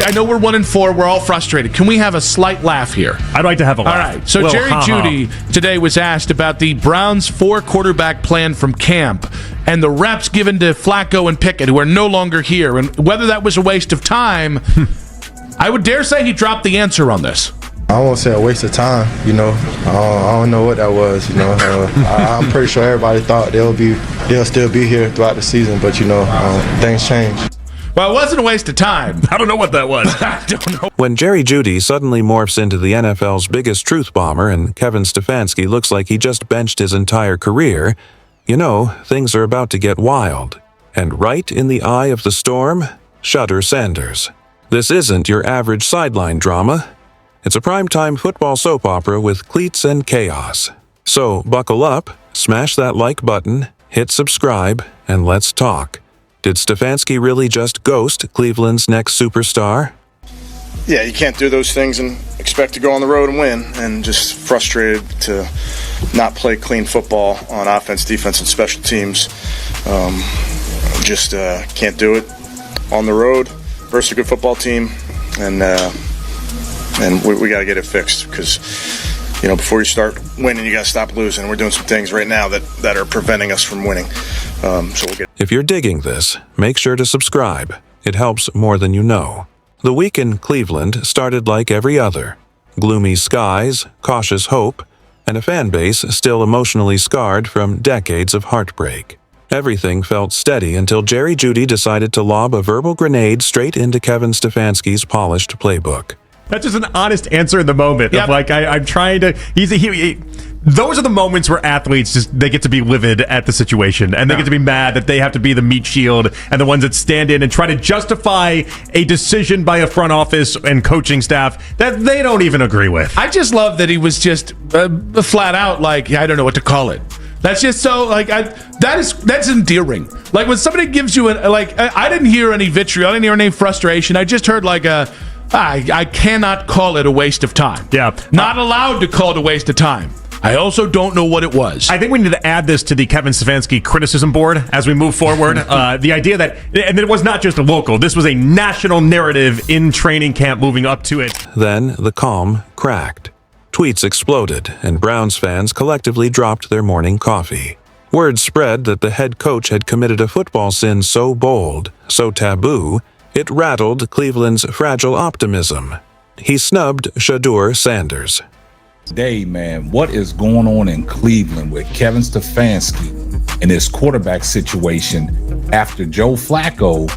I know we're 1-4. We're all frustrated. Can we have a slight laugh here? I'd like to have a laugh. All right. So Jerry Jeudy today was asked about the Browns' 4-quarterback plan from camp and the reps given to Flacco and Pickett, who are no longer here, and whether that was a waste of time. I would dare say he dropped the answer on this. I won't say a waste of time, I don't know what that was, I'm pretty sure everybody thought they'll still be here throughout the season, but things change. Well, it wasn't a waste of time. I don't know what that was. I don't know. When Jerry Jeudy suddenly morphs into the NFL's biggest truth bomber and Kevin Stefanski looks like he just benched his entire career, things are about to get wild. And right in the eye of the storm, Shedeur Sanders. This isn't your average sideline drama. It's a primetime football soap opera with cleats and chaos. So buckle up, smash that like button, hit subscribe, and let's talk. Did Stefanski really just ghost Cleveland's next superstar? Yeah, you can't do those things and expect to go on the road and win, and just frustrated to not play clean football on offense, defense, and special teams. Just can't do it on the road versus a good football team, and we got to get it fixed because, before you start winning, you got to stop losing. We're doing some things right now that are preventing us from winning. So we'll get. If you're digging this, make sure to subscribe. It helps more than you know. The week in Cleveland started like every other. Gloomy skies, cautious hope, and a fan base still emotionally scarred from decades of heartbreak. Everything felt steady until Jerry Jeudy decided to lob a verbal grenade straight into Kevin Stefanski's polished playbook. That's just an honest answer in the moment. Yep. Of like, I'm trying to. Those are the moments where athletes they get to be livid at the situation, and they get to be mad that they have to be the meat shield and the ones that stand in and try to justify a decision by a front office and coaching staff that they don't even agree with. I just love that he was just flat out like, I don't know what to call it. That's just so that's endearing. Like when somebody gives you I didn't hear any vitriol, I didn't hear any frustration. I just heard I cannot call it a waste of time. Yeah. Not allowed to call it a waste of time. I also don't know what it was. I think we need to add this to the Kevin Stefanski criticism board as we move forward. The idea that, and it was not just a local, this was a national narrative in training camp moving up to it. Then the calm cracked. Tweets exploded, and Browns fans collectively dropped their morning coffee. Word spread that the head coach had committed a football sin so bold, so taboo, it rattled Cleveland's fragile optimism. He snubbed Shedeur Sanders. Today, man, what is going on in Cleveland with Kevin Stefanski and his quarterback situation after Joe Flacco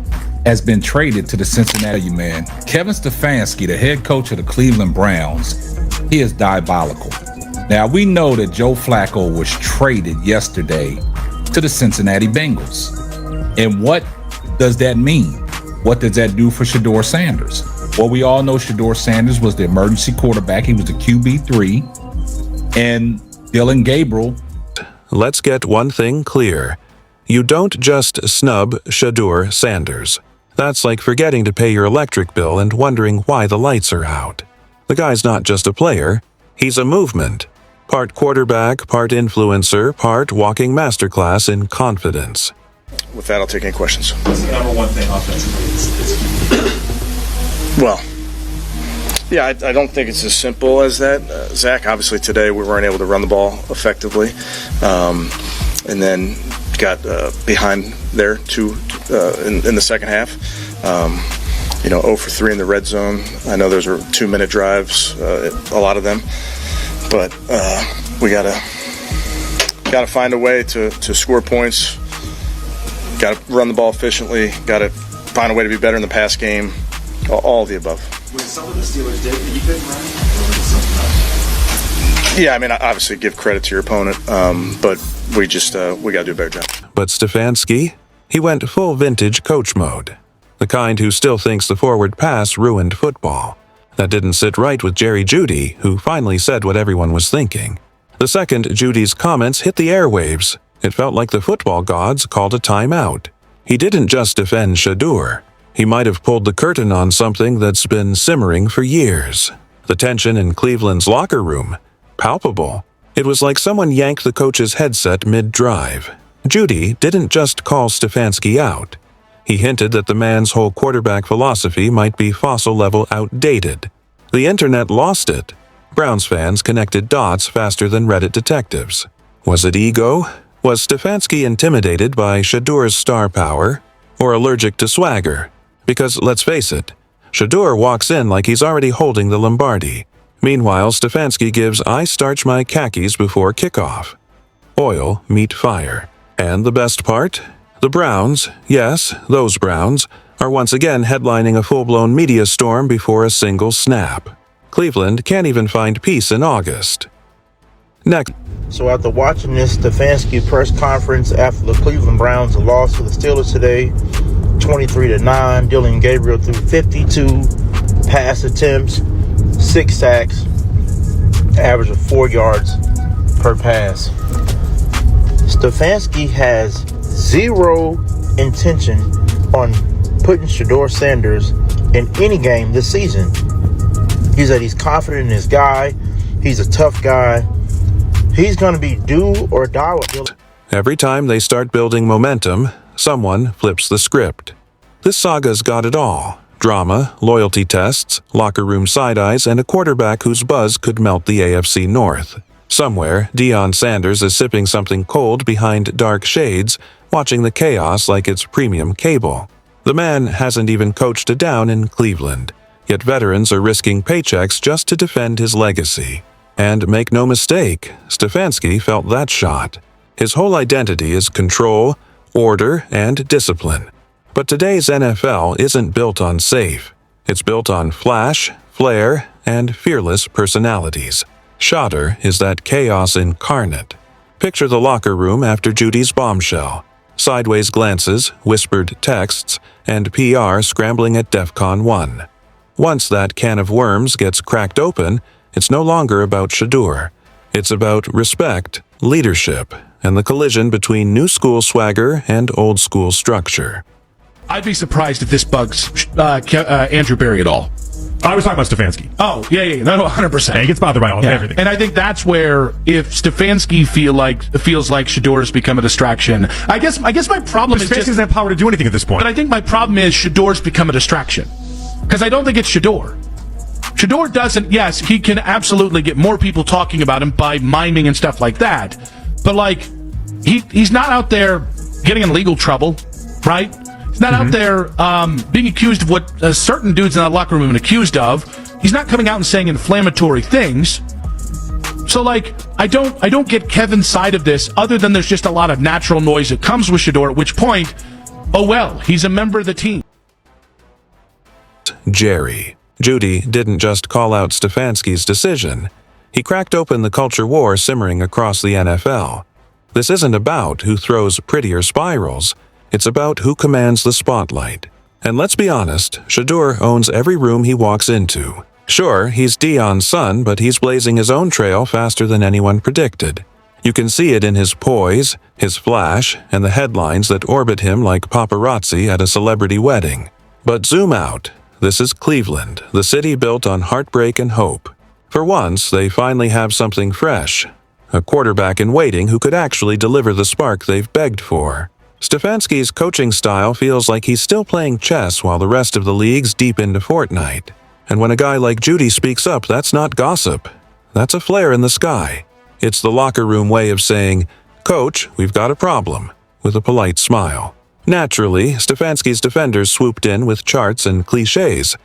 has been traded to the Cincinnati, man? Kevin Stefanski, the head coach of the Cleveland Browns, he is diabolical. Now, we know that Joe Flacco was traded yesterday to the Cincinnati Bengals. And what does that mean? What does that do for Shedeur Sanders? Well, we all know Shedeur Sanders was the emergency quarterback. He was the QB3. And Dylan Gabriel. Let's get one thing clear. You don't just snub Shedeur Sanders. That's like forgetting to pay your electric bill and wondering why the lights are out. The guy's not just a player, he's a movement. Part quarterback, part influencer, part walking masterclass in confidence. With that, I'll take any questions. What's the number one thing offensively? Well, yeah, I don't think it's as simple as that, Zach. Obviously, today we weren't able to run the ball effectively, and then got behind there in the second half. 0 for 3 in the red zone. I know those were 2-minute drives, a lot of them, but we gotta find a way to score points. Got to run the ball efficiently. Got to find a way to be better in the pass game. All of the above. When some of the Steelers did, you couldn't run, or was it something else? Yeah, I mean, obviously give credit to your opponent, but we got to do a better job. But Stefanski, he went full vintage coach mode. The kind who still thinks the forward pass ruined football. That didn't sit right with Jerry Jeudy, who finally said what everyone was thinking. The second Judy's comments hit the airwaves, it felt like the football gods called a timeout. He didn't just defend Shedeur. He might have pulled the curtain on something that's been simmering for years. The tension in Cleveland's locker room, palpable. It was like someone yanked the coach's headset mid-drive. Jeudy didn't just call Stefanski out. He hinted that the man's whole quarterback philosophy might be fossil-level outdated. The internet lost it. Browns fans connected dots faster than Reddit detectives. Was it ego? Was Stefanski intimidated by Shedeur's star power? Or allergic to swagger? Because let's face it, Shedeur walks in like he's already holding the Lombardi. Meanwhile, Stefanski gives "I starch my khakis before kickoff." Oil meet fire. And the best part? The Browns, yes, those Browns, are once again headlining a full-blown media storm before a single snap. Cleveland can't even find peace in August. Next. So after watching this Stefanski press conference after the Cleveland Browns lost to the Steelers today, 23-9, Dylan Gabriel threw 52 pass attempts, 6 sacks, average of 4 yards per pass. Stefanski has zero intention on putting Shedeur Sanders in any game this season. He said he's confident in his guy. He's a tough guy. He's going to be do or die with Dylan. Every time they start building momentum, someone flips the script. This saga's got it all. Drama, loyalty tests, locker room side-eyes, and a quarterback whose buzz could melt the AFC North. Somewhere, Deion Sanders is sipping something cold behind dark shades, watching the chaos like it's premium cable. The man hasn't even coached a down in Cleveland, yet veterans are risking paychecks just to defend his legacy. And make no mistake, Stefanski felt that shot. His whole identity is control, order, and discipline. But today's NFL isn't built on safe. It's built on flash, flair, and fearless personalities. Shedeur is that chaos incarnate. Picture the locker room after Jeudy's bombshell. Sideways glances, whispered texts, and PR scrambling at DEFCON 1. Once that can of worms gets cracked open, it's no longer about Shedeur. It's about respect, leadership, and the collision between new school swagger and old school structure. I'd be surprised if this bugs Andrew Berry at all. I was talking about Stefanski. Oh, yeah, no, 100%. Yeah, he gets bothered by everything. And I think that's where, if Stefanski feels like Shedeur has become a distraction, I guess my problem is Stefanski doesn't have power to do anything at this point. But I think my problem is Shedeur's become a distraction. Because I don't think it's Shedeur. Shedeur doesn't, yes, he can absolutely get more people talking about him by miming and stuff like that. But, like, he's not out there getting in legal trouble, right? He's not out there being accused of what certain dudes in that locker room have been accused of. He's not coming out and saying inflammatory things. So, like, I don't get Kevin's side of this, other than there's just a lot of natural noise that comes with Shedeur, at which point, oh well, he's a member of the team. Jerry. Jeudy didn't just call out Stefanski's decision. He cracked open the culture war simmering across the NFL. This isn't about who throws prettier spirals. It's about who commands the spotlight. And let's be honest, Shedeur owns every room he walks into. Sure, he's Deion's son, but he's blazing his own trail faster than anyone predicted. You can see it in his poise, his flash, and the headlines that orbit him like paparazzi at a celebrity wedding. But zoom out. This is Cleveland, the city built on heartbreak and hope. For once, they finally have something fresh. A quarterback in waiting who could actually deliver the spark they've begged for. Stefanski's coaching style feels like he's still playing chess while the rest of the league's deep into Fortnite. And when a guy like Jeudy speaks up, that's not gossip. That's a flare in the sky. It's the locker room way of saying, "Coach, we've got a problem," with a polite smile. Naturally, Stefanski's defenders swooped in with charts and cliches.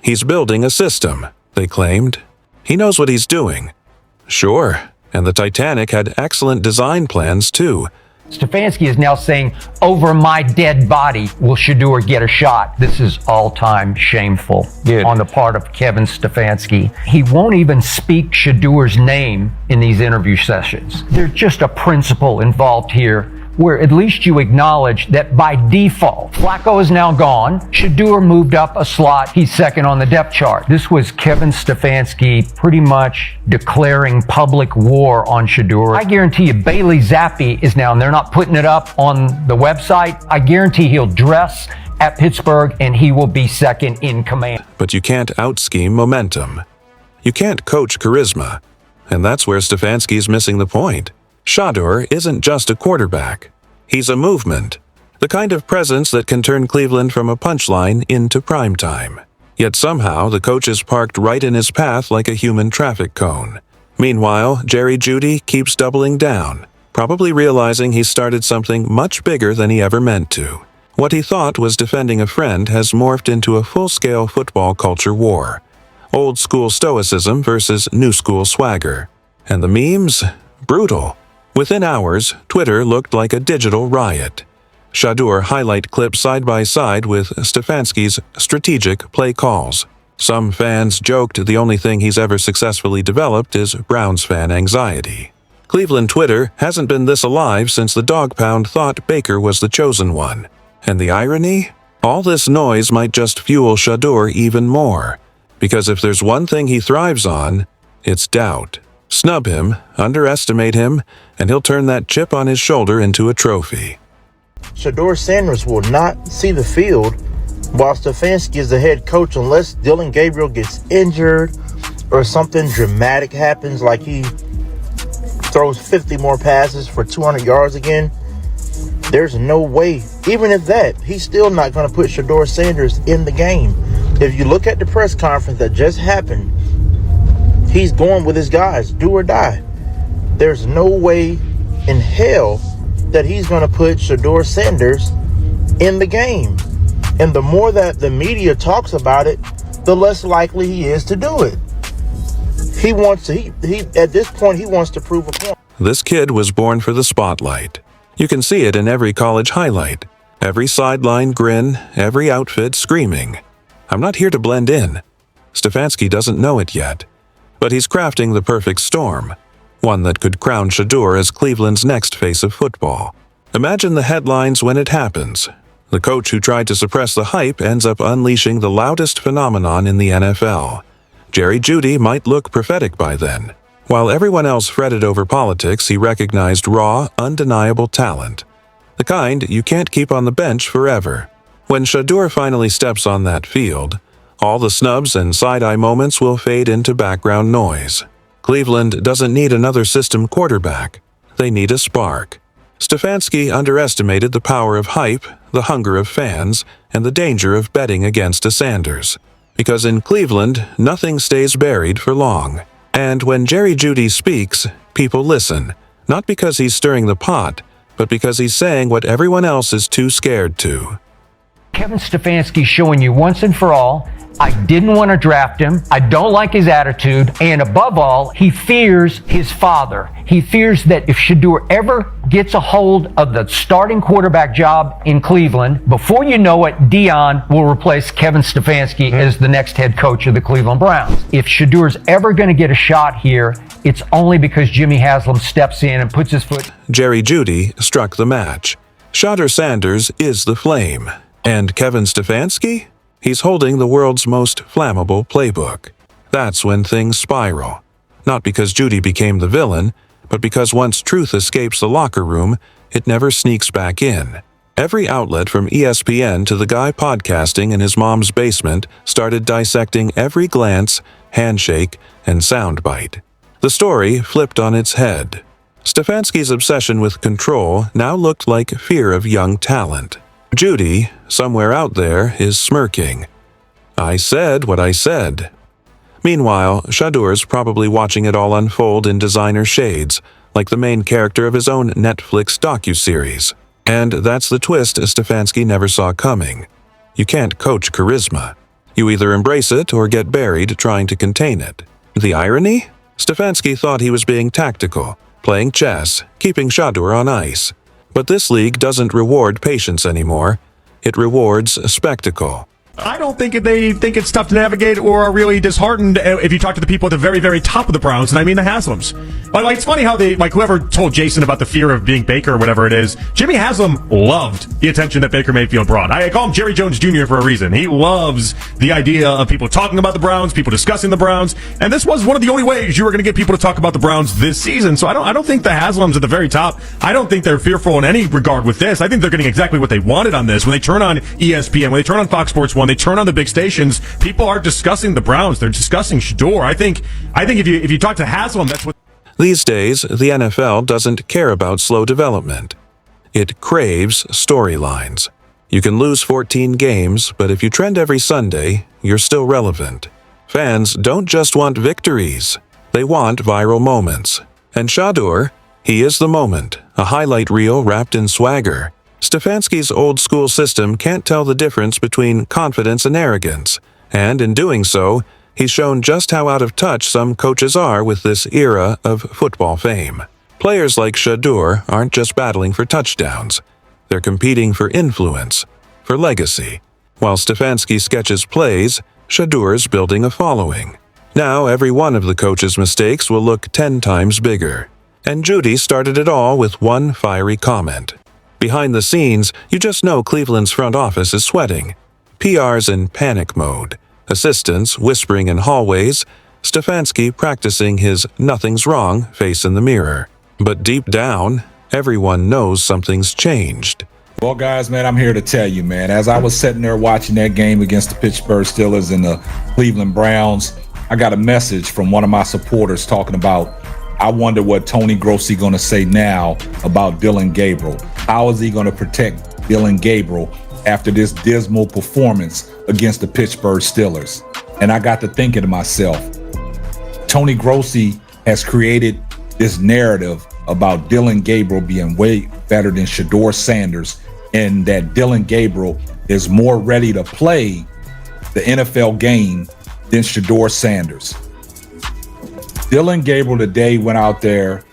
He's building a system, they claimed. He knows what he's doing. Sure, and the Titanic had excellent design plans too. Stefanski is now saying, "Over my dead body will Shedeur get a shot." This is all-time shameful on the part of Kevin Stefanski. He won't even speak Shedeur's name in these interview sessions. There's just a principle involved here where at least you acknowledge that by default, Flacco is now gone. Shedeur moved up a slot. He's second on the depth chart. This was Kevin Stefanski pretty much declaring public war on Shedeur. I guarantee you Bailey Zappi is now, and they're not putting it up on the website. I guarantee he'll dress at Pittsburgh and he will be second in command. But you can't out-scheme momentum. You can't coach charisma. And that's where Stefanski's missing the point. Shedeur isn't just a quarterback. He's a movement. The kind of presence that can turn Cleveland from a punchline into primetime. Yet somehow the coach is parked right in his path like a human traffic cone. Meanwhile, Jeudy keeps doubling down, probably realizing he started something much bigger than he ever meant to. What he thought was defending a friend has morphed into a full-scale football culture war. Old-school stoicism versus new-school swagger. And the memes? Brutal. Within hours, Twitter looked like a digital riot. Shedeur highlight clips side by side with Stefanski's strategic play calls. Some fans joked the only thing he's ever successfully developed is Browns fan anxiety. Cleveland Twitter hasn't been this alive since the dog pound thought Baker was the chosen one. And the irony? All this noise might just fuel Shedeur even more. Because if there's one thing he thrives on, it's doubt. Snub him, underestimate him, and he'll turn that chip on his shoulder into a trophy. Shedeur Sanders will not see the field while Stefanski is the head coach unless Dillon Gabriel gets injured or something dramatic happens, like he throws 50 more passes for 200 yards again. There's no way, even if that, he's still not going to put Shedeur Sanders in the game. If you look at the press conference that just happened, he's going with his guys, do or die. There's no way in hell that he's going to put Shedeur Sanders in the game. And the more that the media talks about it, the less likely he is to do it. He wants to, he at this point, he wants to prove a point. This kid was born for the spotlight. You can see it in every college highlight, every sideline grin, every outfit screaming, "I'm not here to blend in." Stefanski doesn't know it yet, but he's crafting the perfect storm, one that could crown Shedeur as Cleveland's next face of football. Imagine the headlines when it happens. The coach who tried to suppress the hype ends up unleashing the loudest phenomenon in the NFL. Jeudy might look prophetic by then. While everyone else fretted over politics, he recognized raw, undeniable talent. The kind you can't keep on the bench forever. When Shedeur finally steps on that field, all the snubs and side-eye moments will fade into background noise. Cleveland doesn't need another system quarterback. They need a spark. Stefanski underestimated the power of hype, the hunger of fans, and the danger of betting against a Sanders. Because in Cleveland, nothing stays buried for long. And when Jeudy speaks, people listen, not because he's stirring the pot, but because he's saying what everyone else is too scared to. Kevin Stefanski showing you once and for all, I didn't want to draft him. I don't like his attitude. And above all, he fears his father. He fears that if Shedeur ever gets a hold of the starting quarterback job in Cleveland, before you know it, Dion will replace Kevin Stefanski as the next head coach of the Cleveland Browns. If Shedeur's ever going to get a shot here, it's only because Jimmy Haslam steps in and puts his foot. Jeudy struck the match. Shedeur Sanders is the flame. And Kevin Stefanski? He's holding the world's most flammable playbook. That's when things spiral. Not because Jeudy became the villain, but because once truth escapes the locker room, it never sneaks back in. Every outlet from ESPN to the guy podcasting in his mom's basement started dissecting every glance, handshake, and soundbite. The story flipped on its head. Stefanski's obsession with control now looked like fear of young talent. Jeudy, somewhere out there, is smirking. I said what I said. Meanwhile, Shedeur's probably watching it all unfold in designer shades, like the main character of his own Netflix docuseries. And that's the twist Stefanski never saw coming. You can't coach charisma. You either embrace it or get buried trying to contain it. The irony? Stefanski thought he was being tactical, playing chess, keeping Shedeur on ice. But this league doesn't reward patience anymore. It rewards spectacle. I don't think they think it's tough to navigate or are really disheartened if you talk to the people at the very, very top of the Browns, and I mean the Haslams. Like, it's funny how they, like, whoever told Jason about the fear of being Baker or whatever it is, Jimmy Haslam loved the attention that Baker Mayfield brought. I call him Jerry Jones Jr. for a reason. He loves the idea of people talking about the Browns, people discussing the Browns, and this was one of the only ways you were going to get people to talk about the Browns this season. So I don't think the Haslams at the very top, I don't think they're fearful in any regard with this. I think they're getting exactly what they wanted on this. When they turn on ESPN, when they turn on Fox Sports 1, they turn on the big stations, people are discussing the Browns. They're discussing Shedeur. I think if you talk to Haslam, that's what. These days, the NFL doesn't care about slow development. It craves storylines. You can lose 14 games, but if you trend every Sunday, you're still relevant. Fans don't just want victories. They want viral moments. And Shedeur, he is the moment, a highlight reel wrapped in swagger. Stefanski's old-school system can't tell the difference between confidence and arrogance, and in doing so, he's shown just how out of touch some coaches are with this era of football fame. Players like Shedeur aren't just battling for touchdowns. They're competing for influence, for legacy. While Stefanski sketches plays, Shedeur's building a following. Now every one of the coach's mistakes will look 10 times bigger. And Jeudy started it all with one fiery comment. Behind the scenes, you just know Cleveland's front office is sweating. PR's in panic mode. Assistants whispering in hallways. Stefanski practicing his nothing's wrong face in the mirror. But deep down, everyone knows something's changed. Well, guys, man, I'm here to tell you, man, as I was sitting there watching that game against the Pittsburgh Steelers and the Cleveland Browns, I got a message from one of my supporters talking about, I wonder what Tony Grossi going to say now about Dylan Gabriel. How is he going to protect Dylan Gabriel after this dismal performance against the Pittsburgh Steelers? And I got to thinking to myself, Tony Grossi has created this narrative about Dylan Gabriel being way better than Shedeur Sanders, and that Dylan Gabriel is more ready to play the NFL game than Shedeur Sanders. Dylan Gabriel today went out there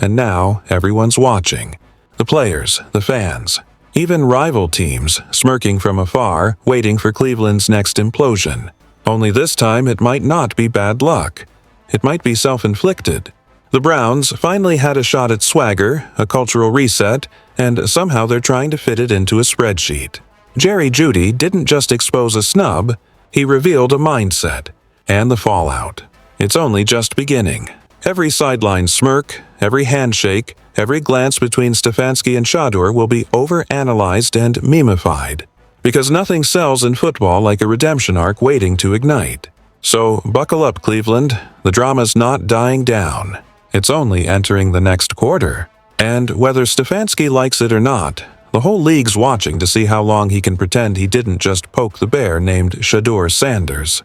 and now everyone's watching. The players, the fans, even rival teams smirking from afar, waiting for Cleveland's next implosion. Only this time it might not be bad luck. It might be self-inflicted. The Browns finally had a shot at swagger, a cultural reset, and somehow they're trying to fit it into a spreadsheet. Jeudy didn't just expose a snub, he revealed a mindset and the fallout. It's only just beginning. Every sideline smirk, every handshake, every glance between Stefanski and Shedeur will be overanalyzed and memified. Because nothing sells in football like a redemption arc waiting to ignite. So buckle up, Cleveland. The drama's not dying down. It's only entering the next quarter. And whether Stefanski likes it or not, the whole league's watching to see how long he can pretend he didn't just poke the bear named Shedeur Sanders.